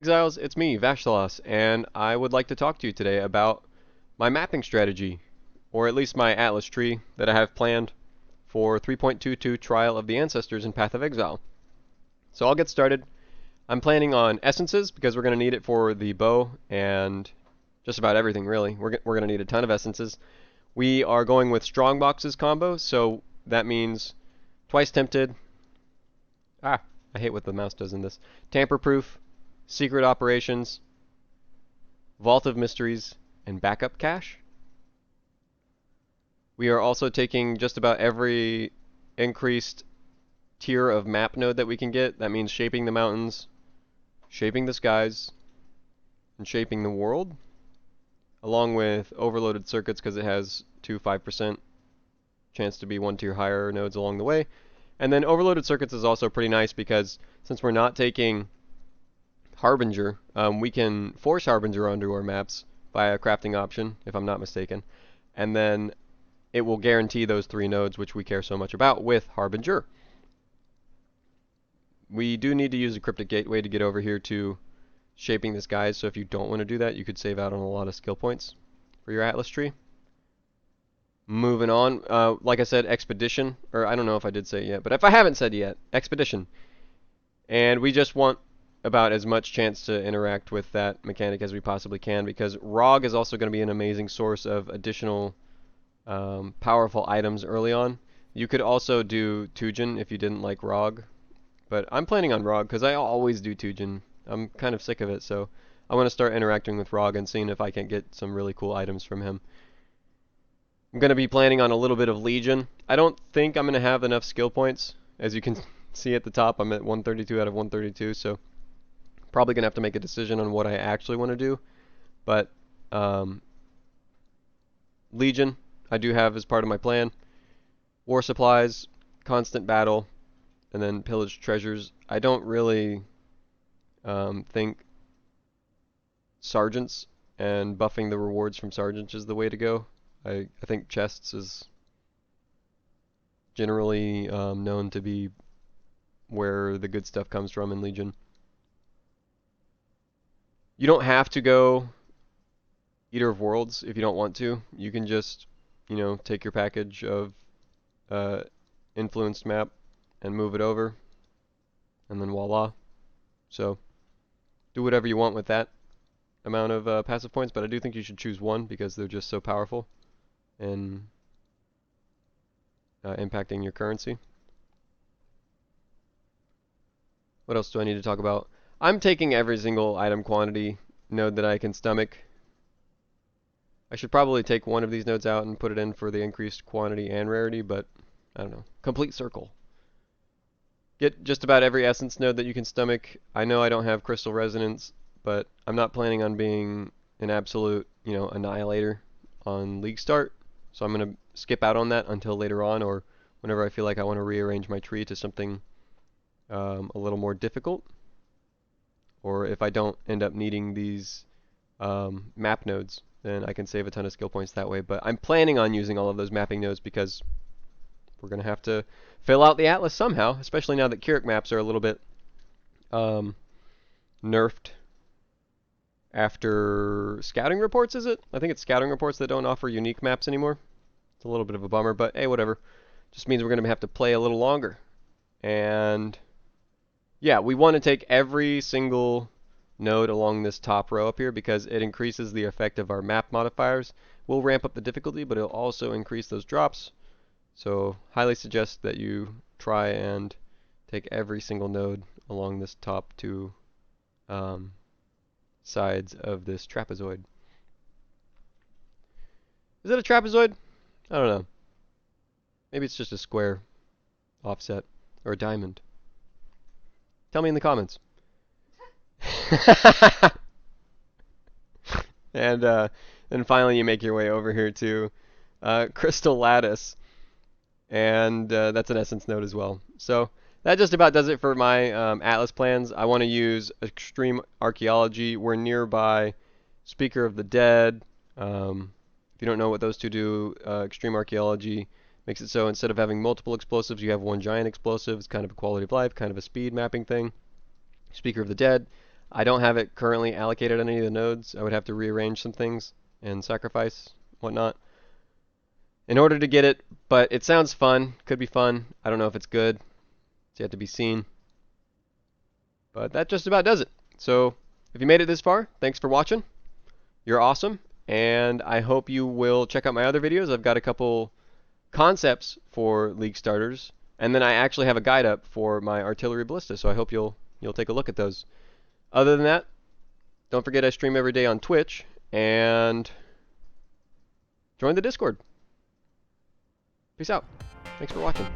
Exiles, it's me, Vashtalos, and I would like to talk to you today about my mapping strategy, or at least my Atlas tree that I have planned for 3.22 Trial of the Ancestors in Path of Exile. So I'll get started. I'm planning on essences because we're going to need it for the bow and just about everything really. We're going to need a ton of essences. We are going with Strongboxes combo, so that means twice tempted. Ah, I hate what the mouse does in this. Tamper proof, secret operations, Vault of Mysteries, and backup cache. We are also taking just about every increased tier of map node that we can get. That means shaping the mountains, shaping the skies, and shaping the world, along with overloaded circuits because it has two 5% chance to be one tier higher nodes along the way. And then overloaded circuits is also pretty nice because since we're not taking Harbinger, we can force Harbinger onto our maps via a crafting option, if I'm not mistaken. And then it will guarantee those three nodes which we care so much about with Harbinger. We do need to use a cryptic gateway to get over here to shaping the skies, so if you don't want to do that, you could save out on a lot of skill points for your Atlas tree. Moving on, like I said, Expedition, or I don't know if I did say it yet, but if I haven't said it yet, Expedition. And we just want about as much chance to interact with that mechanic as we possibly can, because ROG is also going to be an amazing source of additional powerful items early on. You could also do Tujin if you didn't like ROG, but I'm planning on ROG because I always do Tujin. I'm kind of sick of it, so I want to start interacting with ROG and seeing if I can get some really cool items from him. I'm going to be planning on a little bit of Legion. I don't think I'm going to have enough skill points. As you can see at the top, I'm at 132 out of 132, so probably going to have to make a decision on what I actually want to do. But Legion, I do have as part of my plan. War supplies, constant battle, and then pillage treasures. I don't really think sergeants and buffing the rewards from sergeants is the way to go. I think chests is generally known to be where the good stuff comes from in Legion. You don't have to go Eater of Worlds if you don't want to. You can just, take your package of influenced map and move it over, and then voila. So do whatever you want with that amount of passive points, but I do think you should choose one because they're just so powerful in impacting your currency. What else do I need to talk about? I'm taking every single item quantity node that I can stomach. I should probably take one of these nodes out and put it in for the increased quantity and rarity, but I don't know. Complete circle. Get just about every essence node that you can stomach. I know I don't have crystal resonance, but I'm not planning on being an absolute, annihilator on league start. So I'm going to skip out on that until later on, or whenever I feel like I want to rearrange my tree to something a little more difficult, or if I don't end up needing these map nodes, then I can save a ton of skill points that way. But I'm planning on using all of those mapping nodes because we're going to have to fill out the atlas somehow, especially now that Keurig maps are a little bit nerfed after scouting reports, is it? I think it's scouting reports that don't offer unique maps anymore. It's a little bit of a bummer, but hey, whatever. Just means we're going to have to play a little longer. And yeah, we want to take every single node along this top row up here because it increases the effect of our map modifiers. We'll ramp up the difficulty, but it'll also increase those drops. So highly suggest that you try and take every single node along this top two sides of this trapezoid. Is it a trapezoid? I don't know. Maybe it's just a square offset or a diamond. Tell me in the comments. And then finally you make your way over here to Crystal Lattice. And that's an essence node as well. So that just about does it for my Atlas plans. I want to use Extreme Archaeology. We're nearby Speaker of the Dead. If you don't know what those two do, Extreme Archaeology makes it so instead of having multiple explosives, you have one giant explosive. It's kind of a quality of life, kind of a speed mapping thing. Speaker of the Dead, I don't have it currently allocated on any of the nodes. I would have to rearrange some things and sacrifice whatnot in order to get it, but it sounds fun. Could be fun. I don't know if it's good. It's yet to be seen. But that just about does it. So if you made it this far, thanks for watching. You're awesome, and I hope you will check out my other videos. I've got a couple concepts for League starters, and then I actually have a guide up for my artillery ballista, so I hope you'll take a look at those. Other than that, don't forget I stream every day on Twitch, and join the Discord. Peace out. Thanks for watching.